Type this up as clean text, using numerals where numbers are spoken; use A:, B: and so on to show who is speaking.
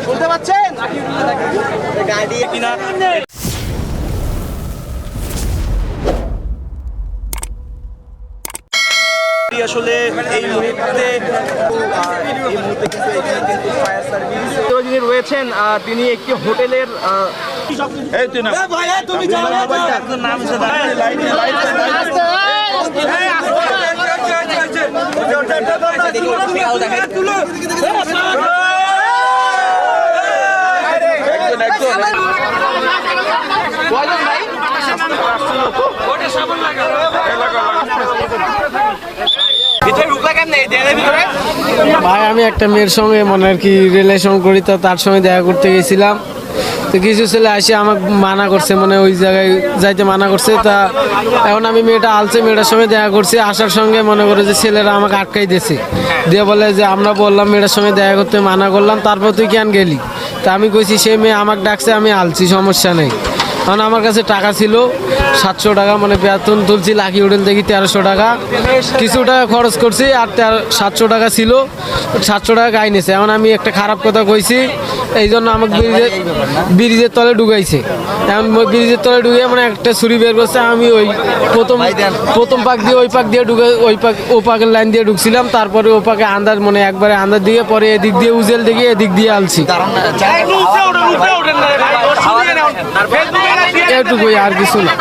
A: শুনতে পাচ্ছেন কিনা? আসলে এই মুহূর্তে যিনি রয়েছেন তিনি একটি হোটেলের
B: ভাই আমি একটা মেয়ের সঙ্গে মনে আর কি রিলেশন করি, তো তার সঙ্গে দেখা করতে গেছিলাম। তো কিছু ছেলে আসে আমাকে মানা করছে, মানে ওই জায়গায় যাইতে মানা করছে। তা এখন আমি মেয়েটা আলছে, মেয়েটার সঙ্গে দেখা করছি। আসার সঙ্গে মনে করে যে ছেলেরা আমাকে আটকাই দিয়েছে, দিয়ে বলে যে আমরা বললাম মেয়েটার সঙ্গে দেখা করতে মানা করলাম, তারপর তুই কেন গেলি? তা আমি কইছি সেই মেয়ে আমাকে ডাকছে, আমি আলছি, সমস্যা নেই। কারণ আমার কাছে টাকা ছিল 700 টাকা, মানে বেতন তুলছি লাকি হোটেল থেকে 1300 টাকা, কিছু টাকা খরচ করছি আর 700 টাকা ছিল, 700 টাকা গাই নিয়েছে। এখন আমি একটা খারাপ কথা কইছি, এই জন্য আমাকে ব্রিজের তলে ঢুকাইছে। এখন ব্রিজের তলে ঢুকে মানে একটা ছুরি বের করছে। আমি ওই প্রথম পাক দিয়ে ওই পাক দিয়ে ঢুকে ও পাকের লাইন দিয়ে ঢুকছিলাম, তারপরে ও পাকে আন্দাজ মানে একবারে আন্দাজ দিকে, পরে এদিক দিয়ে উজেল দিকে এদিক দিয়ে আলছি, এটুকুই আর কিছু না।